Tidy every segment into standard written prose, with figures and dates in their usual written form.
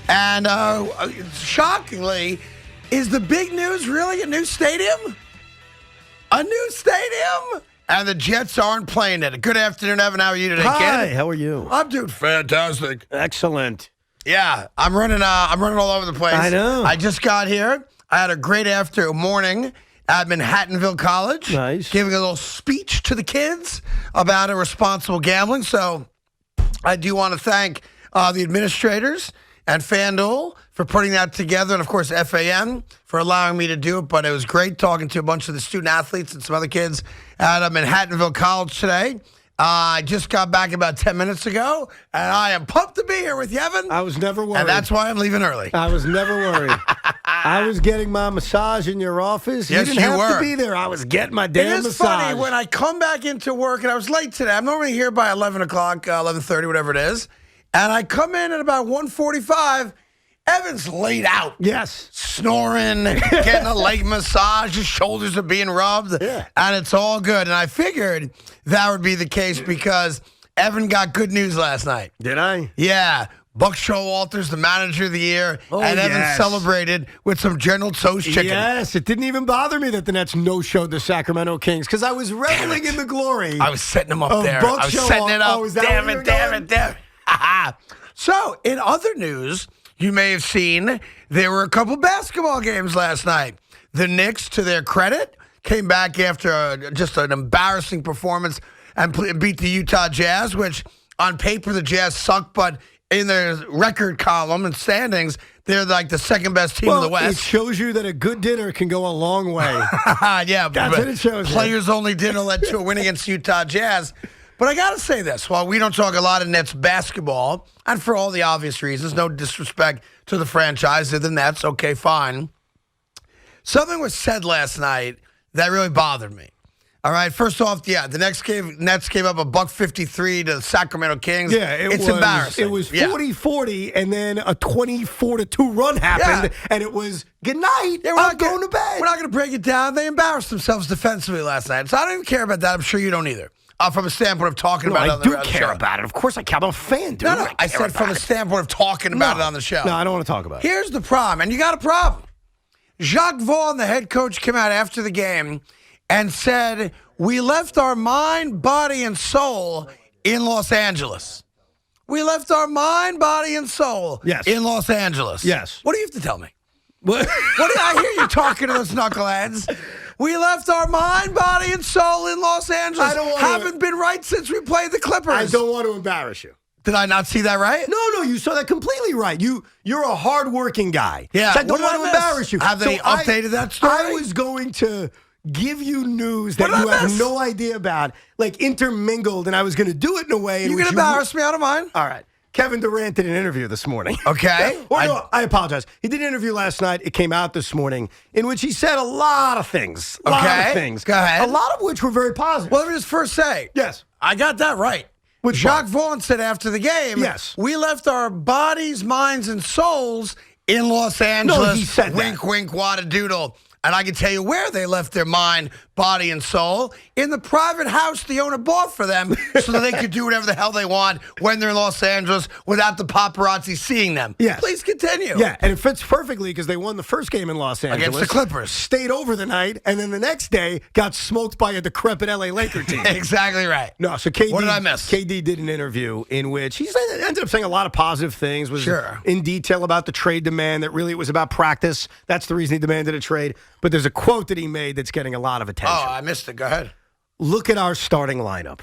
And shockingly, is the big news really a new stadium? A new stadium? And the Jets aren't playing it. Good afternoon, Evan. How are you today, kid? Hi, how are you? I'm doing fantastic. Excellent. Yeah, I'm running all over the place. I know. I just got here. I had a great morning at Manhattanville College. Nice. Giving a little speech to the kids about irresponsible gambling. So I do want to thank the administrators and FanDuel for putting that together, and of course FAN for allowing me to do it. But it was great talking to a bunch of the student athletes and some other kids at Manhattanville College today. I just got back about 10 minutes ago, and I am pumped to be here with you, Evan. I was never worried. And that's why I'm leaving early. I was never worried. I was getting my massage in your office. Yes, you didn't have were. to be there. I was getting my damn massage. It is funny, when I come back into work, and I was late today. I'm normally here by 11 o'clock, 11:30, whatever it is. And I come in at about 1:45. Evan's laid out. Yes. Snoring, getting a leg massage, his shoulders are being rubbed, and it's all good. And I figured that would be the case because Evan got good news last night. Did I? Yeah. Buck Showalter's the manager of the year, and Evan celebrated with some General Tso's chicken. Yes, it didn't even bother me that the Nets no-showed the Sacramento Kings because I was reveling in the glory. I was setting them up there. Buck I was setting it up. Oh, is that damn where it, you're damn going? it, damn it. So, in other news, you may have seen there were a couple basketball games last night. The Knicks, to their credit, came back after just an embarrassing performance and beat the Utah Jazz, which on paper the Jazz suck, but in their record column and standings, they're like the second best team in the West. It shows you that a good dinner can go a long way. Yeah, that's what it shows. Players-only dinner led to a win against Utah Jazz. But I got to say this, while we don't talk a lot of Nets basketball, and for all the obvious reasons, no disrespect to the franchise, they're the Nets, okay, fine. Something was said last night that really bothered me. All right, first off, the Nets gave up a $153 to the Sacramento Kings. Yeah, it's embarrassing. It was 40-40, and then a 24-2 run happened, and it was, good night, I'm going to bed. We're not going to break it down. They embarrassed themselves defensively last night, so I don't even care about that. I'm sure you don't either. From a standpoint of talking about it on the show. I do care about it. Of course I care. I'm a fan, dude. No, I said from a standpoint of talking about it on the show. No, I don't want to talk about it. Here's the problem, and you got a problem. Jacques Vaughn, the head coach, came out after the game and said, we left our mind, body, and soul in Los Angeles. We left our mind, body, and soul in Los Angeles. Yes. What do you have to tell me? What did I hear you talking to those knuckleheads? We left our mind, body, and soul in Los Angeles. Haven't been right since we played the Clippers. I don't want to embarrass you. Did I not see that right? No, you saw that completely right. You're a hardworking guy. Yeah. So I don't want to embarrass you. Have they updated that story? I was going to give you news that you have no idea about, like intermingled, and I was going to do it in a way. You can embarrass me out of mine. All right. Kevin Durant did an interview this morning. Okay. I apologize. He did an interview last night. It came out this morning in which he said a lot of things. A lot of things. Go ahead. A lot of which were very positive. Well, let me just first say. Yes. I got that right. What Jacques Vaughn said after the game. Yes. We left our bodies, minds, and souls in Los Angeles. No, he said wink, that. wink, wadadoodle. And I can tell you where they left their mind, body, and soul. In the private house the owner bought for them so that they could do whatever the hell they want when they're in Los Angeles without the paparazzi seeing them. Yes. Please continue. Yeah, and it fits perfectly because they won the first game in Los Angeles. Against the Clippers. Stayed over the night, and then the next day got smoked by a decrepit L.A. Laker team. Exactly right. No, so KD. What did I miss? KD did an interview in which he ended up saying a lot of positive things. Was in detail about the trade demand, that really it was about practice. That's the reason he demanded a trade. But there's a quote that he made that's getting a lot of attention. Oh, I missed it. Go ahead. Look at our starting lineup.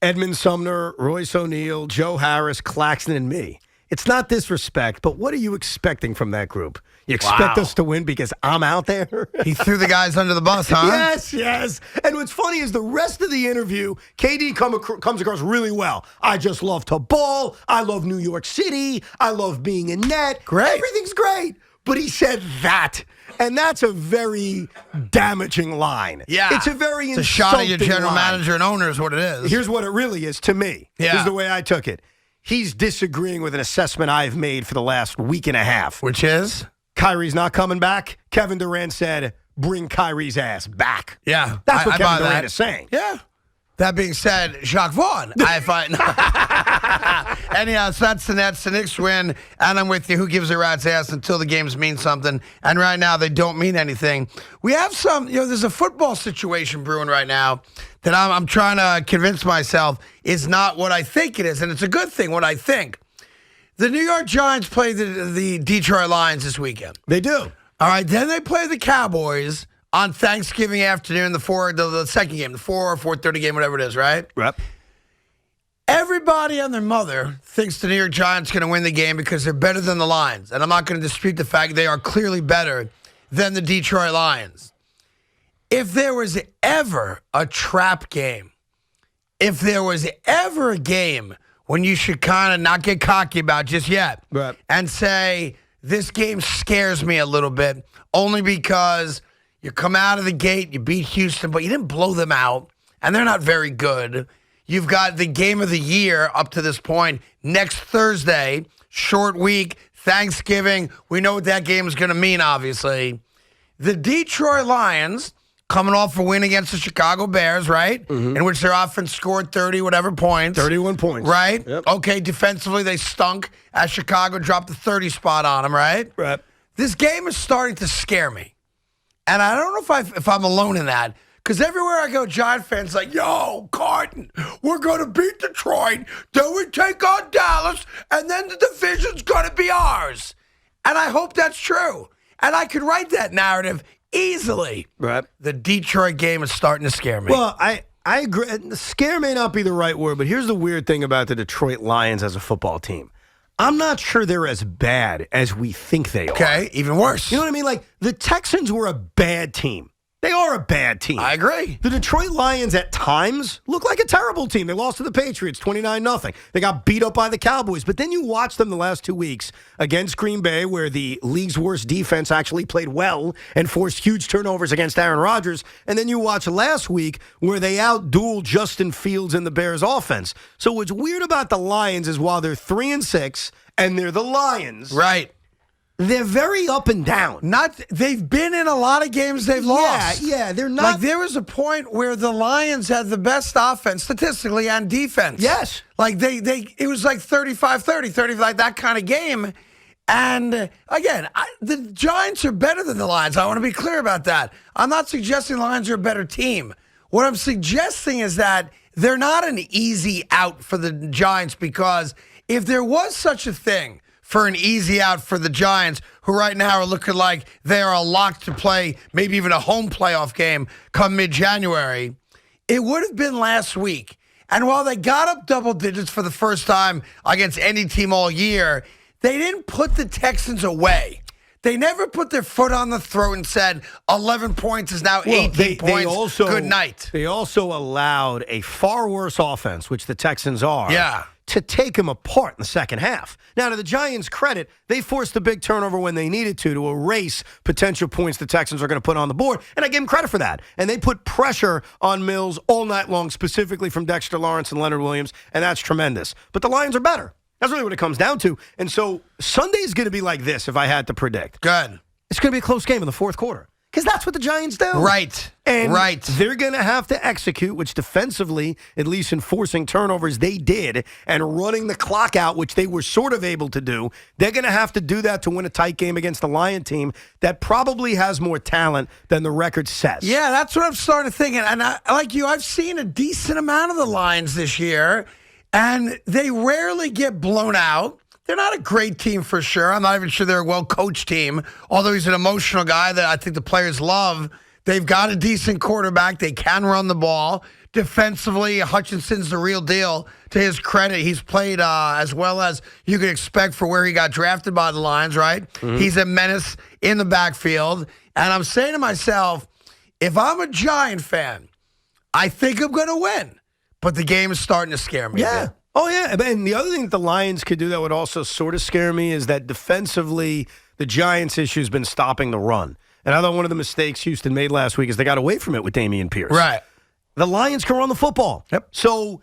Edmund Sumner, Royce O'Neal, Joe Harris, Claxton, and me. It's not disrespect, but what are you expecting from that group? You expect us to win because I'm out there? He threw the guys under the bus, huh? Yes. And what's funny is the rest of the interview, KD comes across really well. I just love to ball. I love New York City. I love being in net. Great. Everything's great. But he said that. And that's a very damaging line. Yeah. It's a very It's a shot at your insulting general line. manager and owner is what it is. Here's what it really is to me. Yeah. Here's the way I took it. He's disagreeing with an assessment I've made for the last week and a half. Which is? Kyrie's not coming back. Kevin Durant said, bring Kyrie's ass back. Yeah. That's what I Kevin buy Durant that. is saying. Yeah. That being said, Jacques Vaughn, I find... Anyhow, so that's the Nets. The Knicks win, and I'm with you. Who gives a rat's ass until the games mean something? And right now, they don't mean anything. We have there's a football situation brewing right now that I'm trying to convince myself is not what I think it is, and it's a good thing, what I think. The New York Giants play the Detroit Lions this weekend. They do. All right, then they play the Cowboys on Thanksgiving afternoon, the second game, the 4 or 4:30 game, whatever it is, right? Yep. Everybody and their mother thinks the New York Giants are going to win the game because they're better than the Lions. And I'm not going to dispute the fact they are clearly better than the Detroit Lions. If there was ever a trap game, if there was ever a game when you should kind of not get cocky about just yet and say, this game scares me a little bit, only because you come out of the gate, you beat Houston, but you didn't blow them out, and they're not very good. You've got the game of the year up to this point next Thursday, short week, Thanksgiving. We know what that game is going to mean, obviously. The Detroit Lions coming off a win against the Chicago Bears, right? Mm-hmm. In which their offense scored 30 whatever points. 31 points. Right? Yep. Okay, defensively they stunk as Chicago dropped the 30 spot on them, right? Right. This game is starting to scare me. And I don't know if I'm alone in that. Because everywhere I go, Giant fans like, yo, Carton, we're going to beat Detroit, then we take on Dallas, and then the division's going to be ours. And I hope that's true. And I could write that narrative easily. Right. The Detroit game is starting to scare me. Well, I agree. Scare may not be the right word, but here's the weird thing about the Detroit Lions as a football team. I'm not sure they're as bad as we think they are. Okay, even worse. You know what I mean? Like, the Texans were a bad team. They are a bad team. I agree. The Detroit Lions at times look like a terrible team. They lost to the Patriots 29-0. They got beat up by the Cowboys. But then you watch them the last 2 weeks against Green Bay, where the league's worst defense actually played well and forced huge turnovers against Aaron Rodgers. And then you watch last week where they outdueled Justin Fields and the Bears offense. So what's weird about the Lions is while they're 3-6 and they're the Lions. Right. They're very up and down. They've been in a lot of games they've lost. Yeah, they're not. Like, there was a point where the Lions had the best offense statistically and defense. Yes. Like, it was like 35-30, 30, like that kind of game. And, again, the Giants are better than the Lions. I want to be clear about that. I'm not suggesting the Lions are a better team. What I'm suggesting is that they're not an easy out for the Giants, because if there was such a thing for an easy out for the Giants, who right now are looking like they are a lock to play maybe even a home playoff game come mid-January, it would have been last week. And while they got up double digits for the first time against any team all year, they didn't put the Texans away. They never put their foot on the throat and said 11 points is now 18 points. Good night. They also allowed a far worse offense, which the Texans are. Yeah. To take them apart in the second half. Now, to the Giants' credit, they forced the big turnover when they needed to erase potential points the Texans are going to put on the board, and I give them credit for that. And they put pressure on Mills all night long, specifically from Dexter Lawrence and Leonard Williams, and that's tremendous. But the Lions are better. That's really what it comes down to. And so Sunday's going to be like this, if I had to predict. Good. It's going to be a close game in the fourth quarter. Because that's what the Giants do. Right. And right. They're going to have to execute, which defensively, at least in forcing turnovers, they did, and running the clock out, which they were sort of able to do. They're going to have to do that to win a tight game against the Lion team that probably has more talent than the record says. Yeah, that's what I'm starting to think. And like you, I've seen a decent amount of the Lions this year, and they rarely get blown out. They're not a great team for sure. I'm not even sure they're a well-coached team, although he's an emotional guy that I think the players love. They've got a decent quarterback. They can run the ball. Defensively, Hutchinson's the real deal. To his credit, he's played as well as you could expect for where he got drafted by the Lions, right? Mm-hmm. He's a menace in the backfield. And I'm saying to myself, if I'm a Giant fan, I think I'm going to win. But the game is starting to scare me. Yeah. Oh, yeah. And the other thing that the Lions could do that would also sort of scare me is that defensively, the Giants' issue has been stopping the run. And I thought one of the mistakes Houston made last week is they got away from it with Dameon Pierce. Right. The Lions can run the football. Yep. So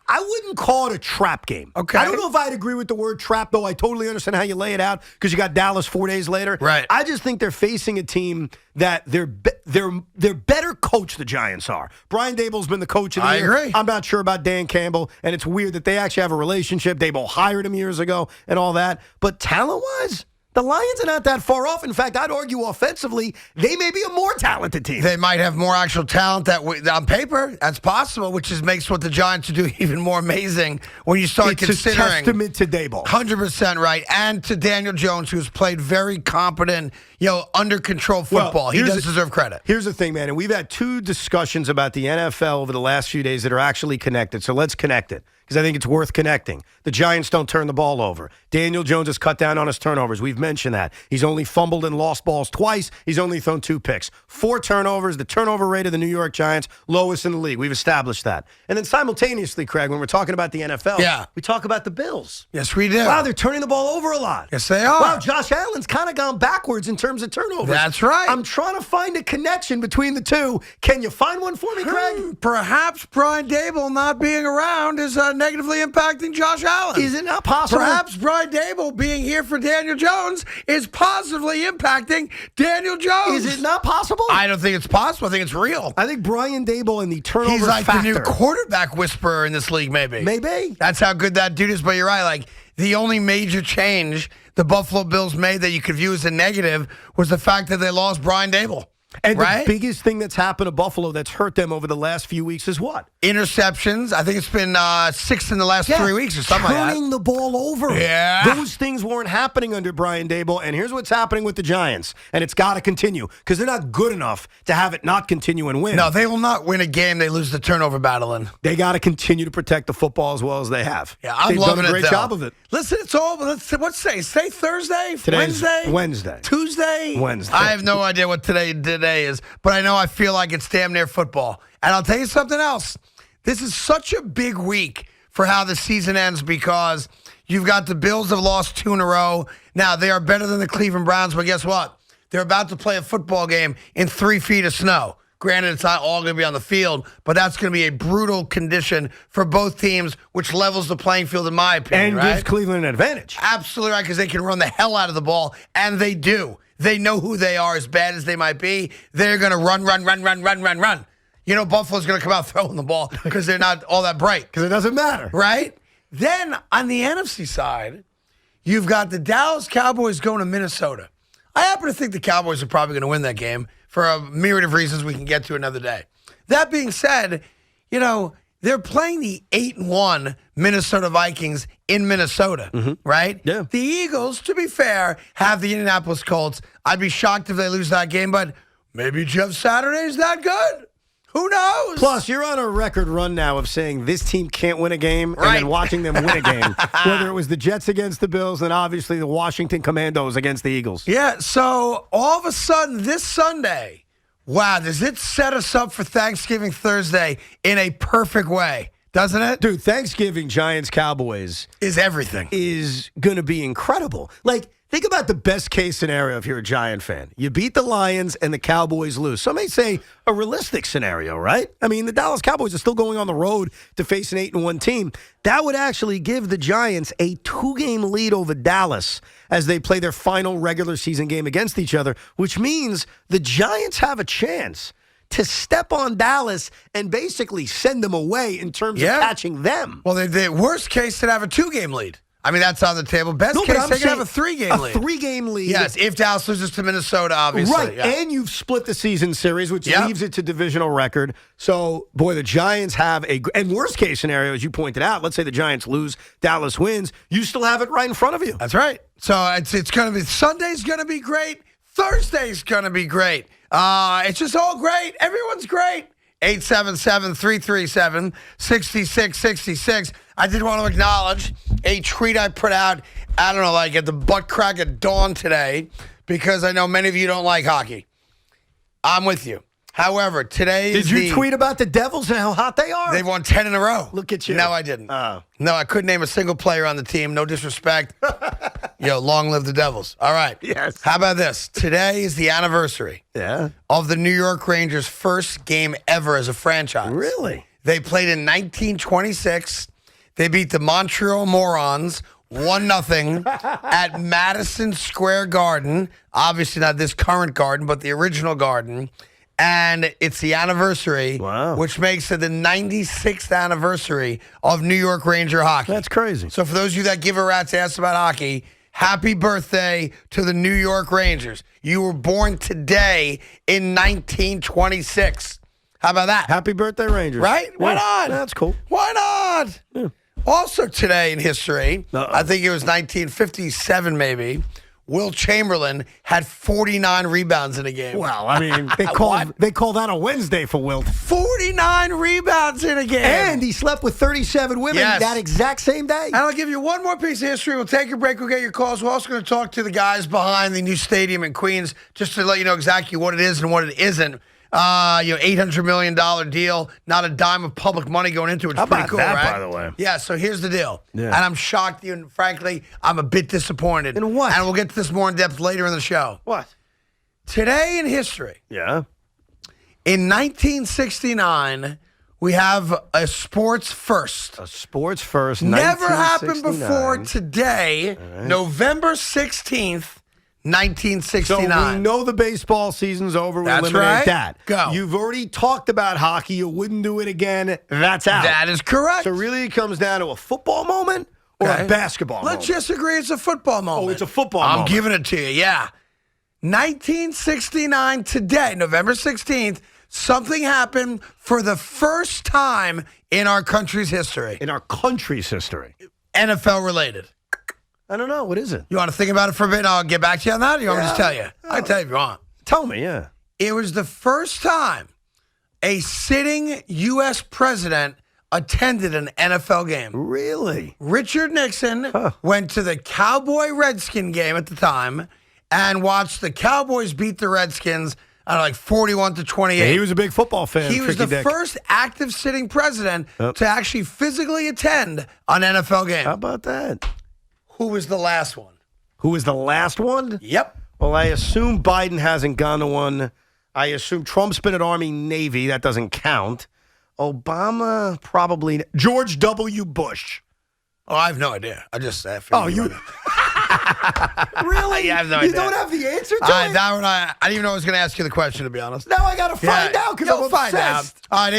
I wouldn't call it a trap game. Okay. I don't know if I'd agree with the word trap, though. I totally understand how you lay it out because you got Dallas 4 days later. Right. I just think they're facing a team that they're better coached, the Giants are. Brian Dable's been the coach of the year. I agree. I'm not sure about Dan Campbell, and it's weird that they actually have a relationship. Dable hired him years ago and all that. But talent-wise, the Lions are not that far off. In fact, I'd argue offensively, they may be a more talented team. They might have more actual talent on paper. That's possible, which makes what the Giants do even more amazing when you start considering. It's a testament to Dable. 100% right. And to Daniel Jones, who's played very competent, under control football. He does deserve credit. Here's the thing, man. And we've had 2 discussions about the NFL over the last few days that are actually connected. So let's connect it because I think it's worth connecting. The Giants don't turn the ball over. Daniel Jones has cut down on his turnovers. We've mentioned that. He's only fumbled and lost balls twice. He's only thrown 2 picks. 4 turnovers. The turnover rate of the New York Giants, lowest in the league. We've established that. And then simultaneously, Craig, when we're talking about the NFL, we talk about the Bills. Yes, we do. Wow, they're turning the ball over a lot. Yes, they are. Wow, Josh Allen's kind of gone backwards in terms of turnovers. That's right. I'm trying to find a connection between the two. Can you find one for me, Craig? Perhaps Brian Dable not being around is negatively impacting Josh Allen. Is it not possible? Perhaps Brian Dable being here for Daniel Jones is positively impacting Daniel Jones. Is it not possible? I don't think it's possible. I think it's real. I think Brian Dable and the turnover He's like factor. the new quarterback whisperer in this league, maybe. Maybe. That's how good that dude is. But you're right. Like, the only major change the Buffalo Bills made that you could view as a negative was the fact that they lost Brian Dable. And right? the biggest thing that's happened to Buffalo that's hurt them over the last few weeks is what? Interceptions. I think it's been 6 in the last 3 weeks or something like that. Turning the ball over. Yeah. Those things weren't happening under Brian Dable, and here's what's happening with the Giants, and it's got to continue because they're not good enough to have it not continue and win. No, they will not win a game they lose the turnover battle in. They got to continue to protect the football as well as they have. Yeah, I'm They've loving done a great it, job of it. Listen, it's all, what's today? Is today Thursday? Today's Wednesday? Wednesday. Tuesday? Wednesday. I have no idea what today is, but I know I feel like it's damn near football. And I'll tell you something else. This is such a big week for how the season ends because you've got the Bills have lost 2 in a row. Now, they are better than the Cleveland Browns, but guess what? They're about to play a football game in 3 feet of snow. Granted, it's not all going to be on the field, but that's going to be a brutal condition for both teams, which levels the playing field, in my opinion. And gives Cleveland an advantage. Absolutely right, because they can run the hell out of the ball, and they do. They know who they are, as bad as they might be. They're going to run. Buffalo's going to come out throwing the ball because they're not all that bright. Because it doesn't matter. Right? Then, on the NFC side, you've got the Dallas Cowboys going to Minnesota. I happen to think the Cowboys are probably going to win that game for a myriad of reasons we can get to another day. That being said, they're playing the 8-1 Minnesota Vikings in Minnesota, right? Yeah. The Eagles, to be fair, have the Indianapolis Colts. I'd be shocked if they lose that game, but maybe Jeff Saturday's that good. Who knows? Plus, you're on a record run now of saying this team can't win a game and then watching them win a game. Whether it was the Jets against the Bills and obviously the Washington Commandos against the Eagles. Yeah, so all of a sudden this Sunday, wow, does it set us up for Thanksgiving Thursday in a perfect way, doesn't it? Dude, Thanksgiving Giants-Cowboys is everything. Is going to be incredible. Like, think about the best case scenario if you're a Giant fan. You beat the Lions and the Cowboys lose. Some may say a realistic scenario, right? I mean, the Dallas Cowboys are still going on the road to face an 8-1 team. That would actually give the Giants a 2-game lead over Dallas as they play their final regular season game against each other, which means the Giants have a chance to step on Dallas and basically send them away in terms of catching them. Well, the worst case, they'd have a 2-game lead. I mean, that's on the table. Best case, they can have a 3-game lead. A 3-game lead. Yes, if Dallas loses to Minnesota, obviously. Right, and you've split the season series, which leaves it to divisional record. So, boy, the Giants have and worst case scenario, as you pointed out, let's say the Giants lose, Dallas wins, you still have it right in front of you. That's right. So it's going to be, Sunday's going to be great. Thursday's going to be great. It's just all great. Everyone's great. 877-337-6666. I did want to acknowledge a tweet I put out, I don't know, like at the butt crack of dawn today, because I know many of you don't like hockey. I'm with you. However, today Did you tweet about the Devils and how hot they are? They've won 10 in a row. Look at you. No, I didn't. Oh. No, I couldn't name a single player on the team. No disrespect. Long live the Devils. All right. Yes. How about this? Today is the anniversary of the New York Rangers' first game ever as a franchise. Really? They played in 1926. They beat the Montreal Morons 1-0 at Madison Square Garden. Obviously not this current Garden, but the original Garden. And it's the anniversary, which makes it the 96th anniversary of New York Ranger hockey. That's crazy. So for those of you that give a rat's ass about hockey, happy birthday to the New York Rangers. You were born today in 1926. How about that? Happy birthday, Rangers. Right? Why not? That's cool. Why not? Yeah. Also today in history, Uh-oh. I think it was 1957 maybe, Will Chamberlain had 49 rebounds in a game. Well, I mean, they call that a Wednesday for Wilt. 49 rebounds in a game. And he slept with 37 women that exact same day. And I'll give you one more piece of history. We'll take a break. We'll get your calls. We're also going to talk to the guys behind the new stadium in Queens just to let you know exactly what it is and what it isn't. $800 million deal, not a dime of public money going into it. It's How pretty about cool, that, right? by the way? Yeah, so here's the deal. Yeah. And I'm shocked, and frankly, I'm a bit disappointed. In what? And we'll get to this more in depth later in the show. What? Today in history, Yeah. in 1969, we have a sports first. A sports first. Never happened 1969. before today, November 16th, 1969. So we know the baseball season's over. We That's eliminate right. that. Go. You've already talked about hockey. You wouldn't do it again. That's out. That is correct. So really it comes down to a football moment or Okay. a basketball Let's moment? just agree it's a football moment. Oh, it's a football I'm moment. giving it to you, yeah. 1969 today, November 16th, something happened for the first time in our country's history. In our country's history. NFL related. I don't know. What is it? You want to think about it for a bit and I'll get back to you on that? Or you want me to just tell you? I can tell you if you want. Tell me, yeah. It was the first time a sitting U.S. president attended an NFL game. Really? Richard Nixon went to the Cowboy-Redskin game at the time and watched the Cowboys beat the Redskins at like 41-28. Yeah, he was a big football fan. He was the Tricky Dick. first active sitting president to actually physically attend an NFL game. How about that? Who was the last one? Who was the last one? Yep. Well, I assume Biden hasn't gone to one. I assume Trump's been at Army Navy. That doesn't count. Obama, probably. George W. Bush. Oh, I have no idea. I just. Oh, you. Really? Yeah, I have no you idea. don't have the answer to it? That one, I didn't even know I was going to ask you the question, to be honest. Now I got to find out because you'll I'm find out. obsessed. All right,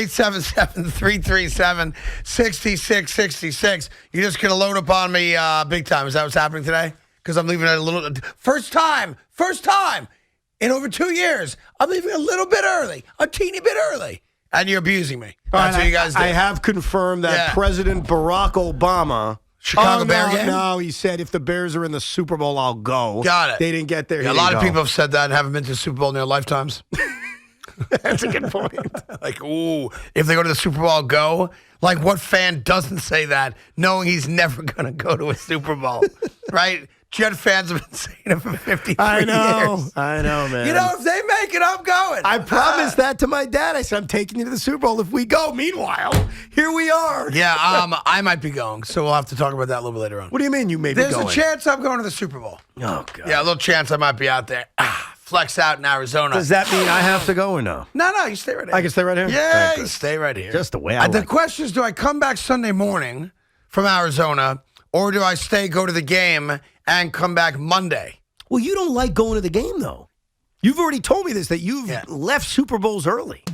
877-337-6666. You're just going to load up on me big time. Is that what's happening today? Because I'm leaving it a little... First time in over 2 years, I'm leaving a little bit early, a teeny bit early. And you're abusing me. That's what you guys do. I have confirmed that President Barack Obama... Chicago Bear game? No, he said if the Bears are in the Super Bowl, I'll go. Got it. They didn't get there. Yeah, a lot of people have said that and haven't been to the Super Bowl in their lifetimes. That's a good point. Like, ooh, if they go to the Super Bowl, I'll go. Like, what fan doesn't say that, knowing he's never going to go to a Super Bowl, right? Jet fans have been saying it for 53 I know, years. man. You know, if they make it, I'm going. I promised that to my dad. I said, I'm taking you to the Super Bowl if we go. Meanwhile, here we are. Yeah, I might be going, so we'll have to talk about that a little bit later on. What do you mean you may be There's going? a chance I'm going to the Super Bowl. Oh, God. Yeah, a little chance I might be out there. Flex out in Arizona. Does that mean I have to go or no? No, you stay right here. I can stay right here? Yeah, Okay. you stay right here. Just the way I The like it. question is, do I come back Sunday morning from Arizona, or do I go to the game, and come back Monday? Well, you don't like going to the game, though. You've already told me this, that you've left Super Bowls early.